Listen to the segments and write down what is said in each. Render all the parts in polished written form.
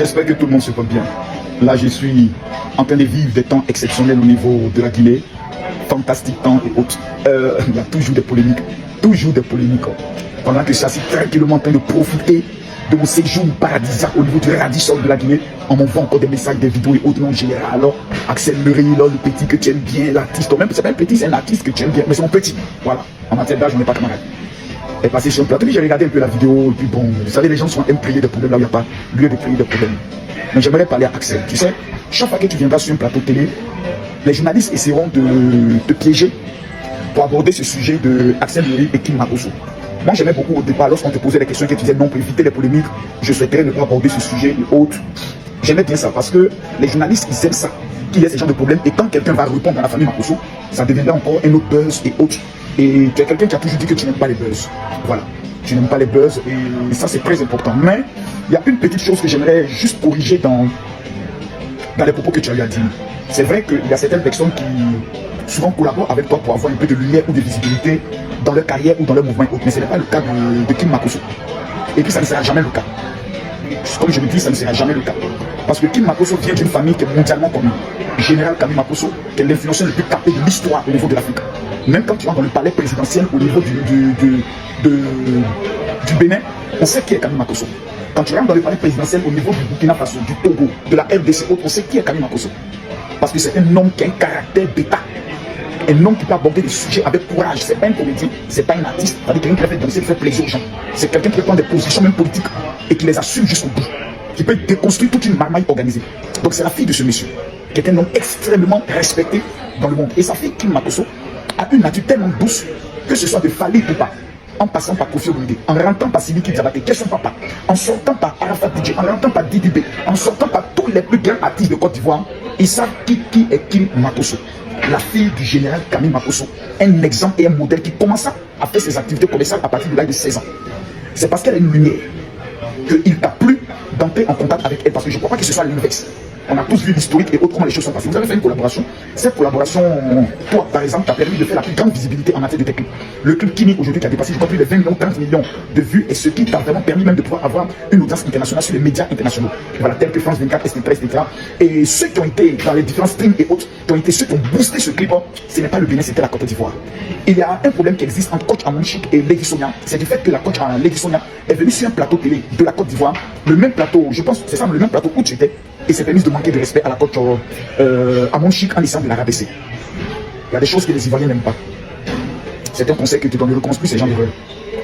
J'espère que tout le monde se porte bien. Là, je suis en train de vivre des temps exceptionnels au niveau de la Guinée. Fantastique temps et autres. Il y a toujours des polémiques. Toujours des polémiques. Pendant que je suis assis tranquillement en train de profiter de mon séjour paradisiaque au niveau du Radisson de la Guinée, on m'envoie encore des messages, des vidéos et autres en général. Alors, Axel Murray, le petit que tu aimes bien, l'artiste, même c'est pas un petit, c'est un artiste que tu aimes bien, mais c'est mon petit. Voilà. En matière d'âge, on n'est pas camarades. Elle est passée sur le plateau, j'ai regardé un peu la vidéo, et puis bon, vous savez, les gens sont aiment créer des problèmes là où il n'y a pas lieu de créer des problèmes. Mais j'aimerais parler à Axel. Tu sais, chaque fois que tu viendras sur un plateau télé, les journalistes essaieront de te piéger pour aborder ce sujet de Axel Murray et King Makosso. Moi, j'aimais beaucoup au départ, lorsqu'on te posait des questions, que tu disais non, pour éviter les polémiques, je souhaiterais ne pas aborder ce sujet et autres. J'aimais bien ça parce que les journalistes, ils aiment ça, qu'il y ait ce genre de problème. Et quand quelqu'un va répondre à la famille Makosso, ça deviendra encore un autre buzz et autres. Et tu es quelqu'un qui a toujours dit que tu n'aimes pas les buzz. Voilà. Tu n'aimes pas les buzz et ça, c'est très important. Mais il y a une petite chose que j'aimerais juste corriger dans les propos que tu as eu à dire. C'est vrai qu'il y a certaines personnes qui souvent collaborent avec toi pour avoir un peu de lumière ou de visibilité dans leur carrière ou dans leur mouvement et autres. Mais ce n'est pas le cas de King Makosso. Et puis ça ne sera jamais le cas. Comme je le dis, ça ne sera jamais le cas. Parce que King Makosso vient d'une famille qui est mondialement connue. Général Kami Makosso, qui est l'influenceur le plus capé de l'histoire au niveau de l'Afrique. Même quand tu vas dans le palais présidentiel au niveau du Bénin, on sait qui est Kami Makosso. Quand tu rentres dans le palais présidentiel au niveau du Burkina Faso, du Togo, de la RDC, on sait qui est Kami Makosso. Parce que c'est un homme qui a un caractère bêta. Un homme qui peut aborder des sujets avec courage. C'est pas un comédien, c'est pas un artiste. C'est-à-dire quelqu'un qui fait danser, qui fait plaisir aux gens. C'est quelqu'un qui peut prendre des positions même politiques et qui les assume jusqu'au bout. Qui peut déconstruire toute une marmaille organisée. Donc c'est la fille de ce monsieur, qui est un homme extrêmement respecté dans le monde. Et sa fille, King Makosso, a une nature tellement douce que ce soit de Fally Ipupa, en passant par Koffi Olomide, en rentrant par Sidiki Diabaté, qui est son papa, en sortant par Arafat DJ, en rentrant par Didi B, en sortant par tous les plus grands artistes de Côte d'Ivoire, ils savent qui est King Makosso. La fille du général Kami Makosso, un exemple et un modèle qui commence à faire ses activités commerciales à partir de l'âge de 16 ans. C'est parce qu'elle a une lumière qu'il t'a plu d'entrer en contact avec elle, parce que je ne crois pas que ce soit l'inverse. On a tous vu l'historique et autres comment les choses sont passées. Vous avez fait une collaboration. Cette collaboration, toi par exemple, t'a permis de faire la plus grande visibilité en matière de technique. Le clip Kimi aujourd'hui qui a dépassé, je crois, plus de 20 millions, 30 millions de vues, et ce qui t'a vraiment permis même de pouvoir avoir une audience internationale sur les médias internationaux. Voilà, tels que France 24, etc., etc. Et ceux qui ont été dans les différents streams et autres, qui ont été ceux qui ont boosté ce clip, ce n'est pas le Bénin, c'était la Côte d'Ivoire. Il y a un problème qui existe entre coach Amonchik et Lady Sonia. C'est du fait que la coach Lady Sonia est venue sur un plateau télé de la Côte d'Ivoire, le même plateau, je pense, c'est ça, le même plateau où tu étais, et s'est permis de manquer de respect à la coach Amonchik en essayant de la rabaisser. Il y a des choses que les Ivoiriens n'aiment pas. C'est un conseil que tu donnes, ne recommence plus ces gens d'erreur.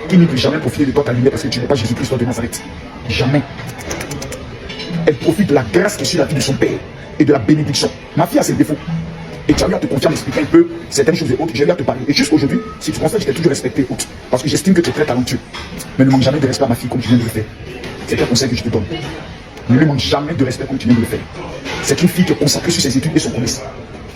Qui ne peut jamais profiter de toi ta lumière parce que tu n'es pas Jésus-Christ de Nazareth. Jamais. Elle profite de la grâce qui est sur la vie de son père et de la bénédiction. Ma fille a ses défauts. Et tu as eu à te confier, à m'expliquer un peu certaines choses et autres. J'ai eu à te parler. Et jusqu'aujourd'hui, si tu constates, je t'ai toujours respecté autres. Parce que j'estime que tu es très talentueux. Mais ne manque jamais de respect à ma fille comme tu viens de le faire. C'est un conseil que je te donne. Ne lui manque jamais de respect comme tu viens de le faire. C'est une fille qui est consacrée sur ses études et son commerce.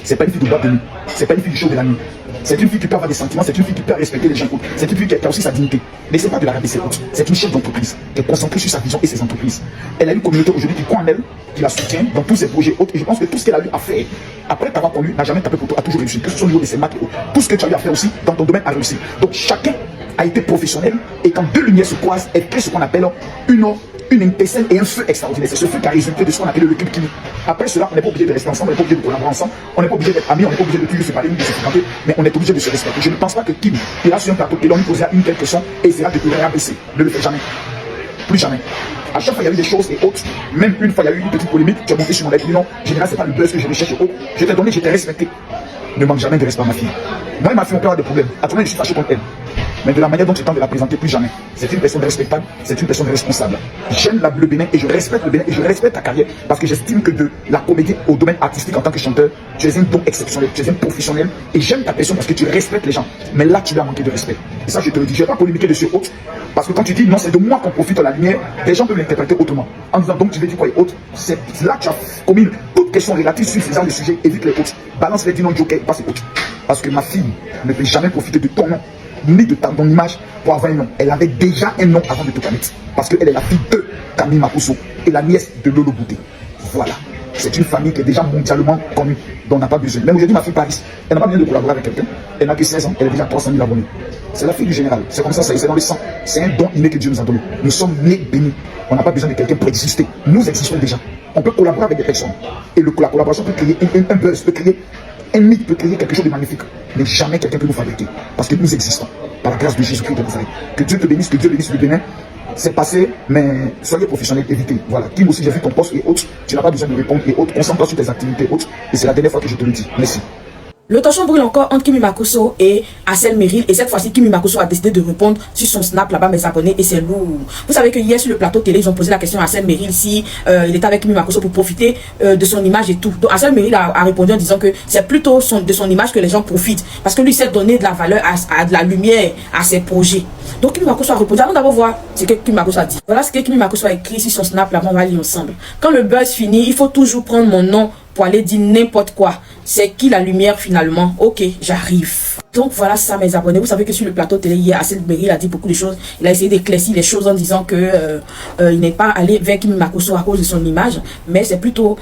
C'est pas une fille de boîte de nuit. C'est pas une fille du show de la nuit. C'est une fille qui peut avoir des sentiments. C'est une fille qui peut respecter les gens. C'est une fille qui a aussi sa dignité. Mais c'est pas de la rabaisser. C'est une chef d'entreprise qui est concentrée sur sa vision et ses entreprises. Elle a une communauté aujourd'hui qui croit en elle, qui la soutient dans tous ses projets autres. Et je pense que tout ce qu'elle a eu à faire, après t'avoir connu, n'a jamais tapé pour toi, a toujours réussi. Que ce soit au niveau de ses maths et autres. Tout ce que tu as eu à faire aussi dans ton domaine a réussi. Donc chacun a été professionnel. Et quand deux lumières se croisent, elle crée ce qu'on appelle une étincelle et un feu extraordinaire. C'est ce feu qui a résulté de ce qu'on appelle le clip Kimi. Après cela, on n'est pas obligé de rester ensemble, on n'est pas obligé de collaborer ensemble, on n'est pas obligé d'être amis, on n'est pas obligé de toujours se parler, de se fréquenter, mais on est obligé de se respecter. Je ne pense pas que Kim ira sur un plateau et l'on lui posera une telle question et essaiera de te rabaisser. Ne le fais jamais. Plus jamais. À chaque fois, il y a eu des choses et autres. Même une fois, il y a eu une petite polémique. Tu as monté sur mon lettre. Non, général, c'est pas le buzz que je recherche et autres. Je t'ai donné, je t'ai respecté. Ne manque jamais de respect à ma fille. Moi et ma fille, on peut avoir des problèmes. À tout moment, je suis fâché contre elle. Mais de la manière dont tu tentes de la présenter, plus jamais. C'est une personne respectable, c'est une personne responsable. J'aime le Bénin et je respecte le Bénin et je respecte ta carrière parce que j'estime que de la comédie au domaine artistique en tant que chanteur, tu es un don exceptionnel, tu es un professionnel et j'aime ta personne parce que tu respectes les gens. Mais là, tu lui as manqué de respect. Et ça, je te le dis, je ne vais pas polémiquer dessus autre parce que quand tu dis non, c'est de moi qu'on profite de la lumière, les gens peuvent l'interpréter autrement. En disant donc tu veux dire quoi et autre, c'est là que tu as commis toute question relative sur ce genre de sujet, évite les autres. Balance les non joker, pas ces autres. Parce que ma fille ne peut jamais profiter de ton nom ni de ton image pour avoir un nom. Elle avait déjà un nom avant de te connaître. Parce qu'elle est la fille de Kami Makosso et la nièce de Lolo Bouté. Voilà. C'est une famille qui est déjà mondialement connue, dont on n'a pas besoin. Même aujourd'hui, ma fille Paris, elle n'a pas besoin de collaborer avec quelqu'un. Elle n'a que 16 ans, elle est déjà 300 000 abonnés. C'est la fille du général. C'est comme ça, c'est dans le sang. C'est un don inné que Dieu nous a donné. Nous sommes nés bénis. On n'a pas besoin de quelqu'un pour exister. Nous existons déjà. On peut collaborer avec des personnes. Et la collaboration peut créer un buzz, peut créer un mythe, peut créer quelque chose de magnifique. Mais jamais quelqu'un peut nous fabriquer. Parce que nous existons. Par la grâce de Jésus-Christ de Nazareth. Que Dieu te bénisse, que Dieu bénisse le Bénin. C'est passé, mais soyez professionnels, évitez. Voilà. Kim aussi, j'ai vu ton poste et autres. Tu n'as pas besoin de répondre et autres. Concentre-toi sur tes activités et autres. Et c'est la dernière fois que je te le dis. Merci. Le tension brûle encore entre Kimi Makosso et Axel Merrill. Et cette fois-ci, Kimi Makosso a décidé de répondre sur son snap là-bas, mes abonnés, et c'est lourd. Vous savez que hier, sur le plateau télé, ils ont posé la question à Axel Merrill si il était avec Kimi Makosso pour profiter de son image et tout. Donc Axel Merrill a répondu en disant que c'est plutôt de son image que les gens profitent. Parce que lui, sait donner de la valeur, à de la lumière à ses projets. Donc Kimi Makosso a répondu. Allons d'abord voir ce que Kimi Makosso a dit. Voilà ce que Kimi Makosso a écrit sur son snap là-bas, on va lire ensemble. Quand le buzz finit, il faut toujours prendre mon nom pour aller dire n'importe quoi. C'est qui la lumière finalement? Ok, j'arrive. Donc voilà ça mes abonnés. Vous savez que sur le plateau télé hier, Axel Merrill a dit beaucoup de choses. Il a essayé d'éclaircir les choses en disant que il n'est pas allé vers Kimi Makosso à cause de son image, mais c'est plutôt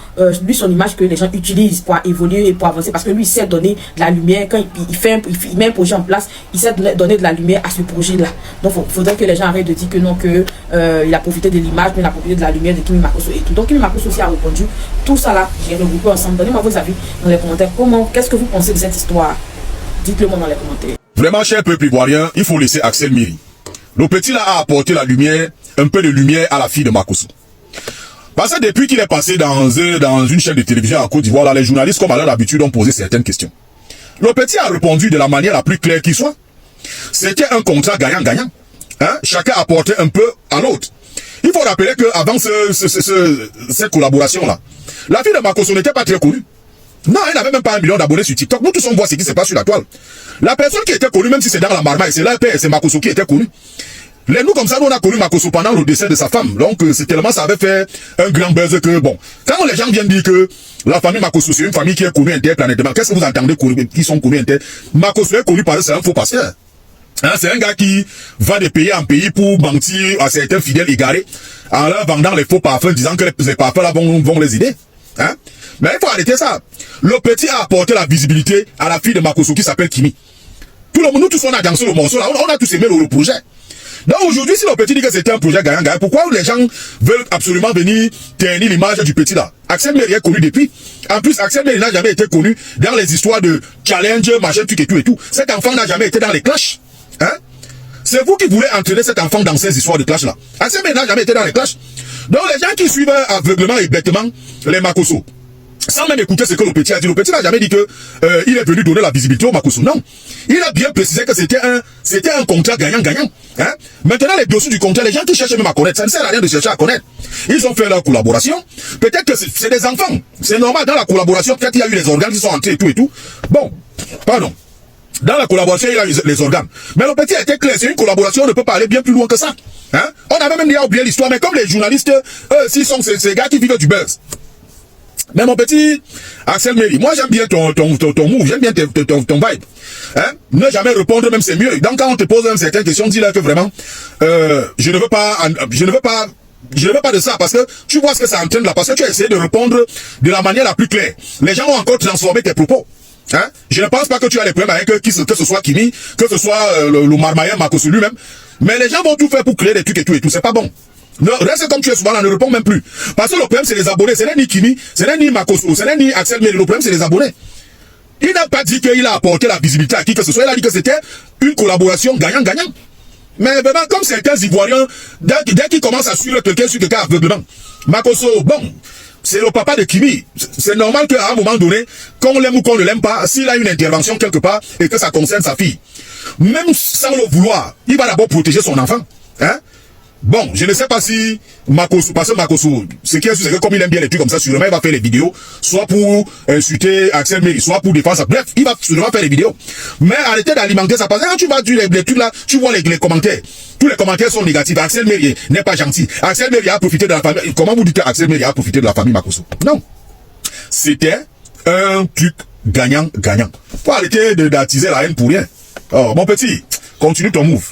lui son image que les gens utilisent pour évoluer et pour avancer, parce que lui il sait donner de la lumière. Quand il met un projet en place, il sait donner de la lumière à ce projet là. Donc il faudrait que les gens arrêtent de dire que non, que il a profité de l'image, mais il a profité de la lumière de Kimi Makosso et tout. Donc Kimi Makosso aussi a répondu. Tout ça là, j'ai regroupé ensemble. Donnez-moi vos avis dans les commentaires. Qu'est-ce que vous pensez de cette histoire? Dites-le moi dans les commentaires. Vraiment, cher peuple ivoirien, il faut laisser Axel Merrill. Le petit là a apporté la lumière, un peu de lumière à la fille de Makosso. Parce que depuis qu'il est passé dans une chaîne de télévision en Côte d'Ivoire, là, les journalistes, comme à leur habitude, ont posé certaines questions. Le petit a répondu de la manière la plus claire qui soit. C'était un contrat gagnant-gagnant. Hein? Chacun apportait un peu à l'autre. Il faut rappeler qu'avant cette collaboration-là, la fille de Makosso n'était pas très connue. Non, elle n'avait même pas 1 million d'abonnés sur TikTok. Nous tous on voit ce qui se passe sur la toile. La personne qui était connue, même si c'est dans la marmaille, c'est leur père, c'est Makosso qui était connu. Nous comme ça, nous on a connu Makosso pendant le décès de sa femme. Donc c'est tellement ça avait fait un grand buzz que bon. Quand les gens viennent dire que la famille Makosso c'est une famille qui est connue interplanétairement, qu'est-ce que vous entendez qui sont connus Makosso est connu parce que c'est un faux pasteur. Hein, c'est un gars qui va de pays en pays pour mentir à certains fidèles égarés en leur vendant les faux parfums, disant que les parfums là vont les aider. Hein? Mais il faut arrêter ça. Le petit a apporté la visibilité à la fille de Makosso qui s'appelle Kimi. Tout le monde, nous tous on a dansé le morceau là, on a tous aimé le projet. Donc aujourd'hui, si le petit dit que c'était un projet gagnant-gagnant, pourquoi les gens veulent absolument venir ternir l'image du petit là? Axel Merrill est connu depuis. En plus, Axel Merrill n'a jamais été connu dans les histoires de challenge, machin, truc et tout et tout. Cet enfant n'a jamais été dans les clashs. Hein? C'est vous qui voulez entraîner cet enfant dans ces histoires de clash là. Axel Merrill n'a jamais été dans les clashs. Donc les gens qui suivent aveuglement et bêtement les Makosso, sans même écouter ce que le petit a dit. Le petit n'a jamais dit que il est venu donner la visibilité au Makosso. Non. Il a bien précisé que c'était un contrat gagnant-gagnant. Hein? Maintenant, les dossiers du contrat, les gens qui cherchent même à connaître, ça ne sert à rien de chercher à connaître. Ils ont fait leur collaboration. Peut-être que c'est des enfants. C'est normal, dans la collaboration, peut-être qu'il y a eu les organes qui sont entrés et tout. Bon, pardon. Dans la collaboration, il y a eu les organes. Mais le petit était clair, c'est une collaboration, on ne peut pas aller bien plus loin que ça. Hein? On avait même déjà oublié l'histoire, mais comme les journalistes, eux, s'ils sont ces gars qui vivent du buzz. Mais mon petit Axel Merrill, moi j'aime bien ton move, j'aime bien ton vibe. Hein? Ne jamais répondre même c'est mieux. Donc quand on te pose même certaines questions, dis-leur que vraiment, je ne veux pas de ça, parce que tu vois ce que ça entraîne là, parce que tu as essayé de répondre de la manière la plus claire. Les gens ont encore transformé tes propos. Hein? Je ne pense pas que tu as les problèmes avec que ce soit Kimi, que ce soit le marmailleur Makosso lui-même. Mais les gens vont tout faire pour créer des trucs et tout, c'est pas bon. Non, reste comme tu es souvent là, ne réponds même plus. Parce que le problème c'est les abonnés, ce n'est ni Kimi, ce n'est ni Makosso, ce n'est ni Axel Merrill, le problème c'est les abonnés. Il n'a pas dit qu'il a apporté la visibilité à qui que ce soit, il a dit que c'était une collaboration gagnant-gagnant. Mais vraiment, comme certains Ivoiriens, dès qu'ils commencent à suivre quelqu'un sur quelqu'un aveuglement, Makosso, bon, c'est le papa de Kimi. C'est normal qu'à un moment donné, qu'on l'aime ou qu'on ne l'aime pas, s'il a une intervention quelque part et que ça concerne sa fille, même sans le vouloir, il va d'abord protéger son enfant. Hein? Bon, je ne sais pas si Makosso, parce que Makosso, ce qui est sûr, c'est que comme il aime bien les trucs comme ça, sûrement il va faire les vidéos, soit pour insulter Axel Merrill, soit pour défendre ça. Bref, il va sûrement faire les vidéos. Mais arrêtez d'alimenter ça, parce que quand tu vas dire les trucs là, tu vois les commentaires. Tous les commentaires sont négatifs. Axel Merrill n'est pas gentil. Axel Merrill a profité de la famille. Comment vous dites que Axel Merrill a profité de la famille Makosso? Non. C'était un truc gagnant-gagnant. Faut arrêter d'attiser la haine pour rien. Oh, mon petit, continue ton move.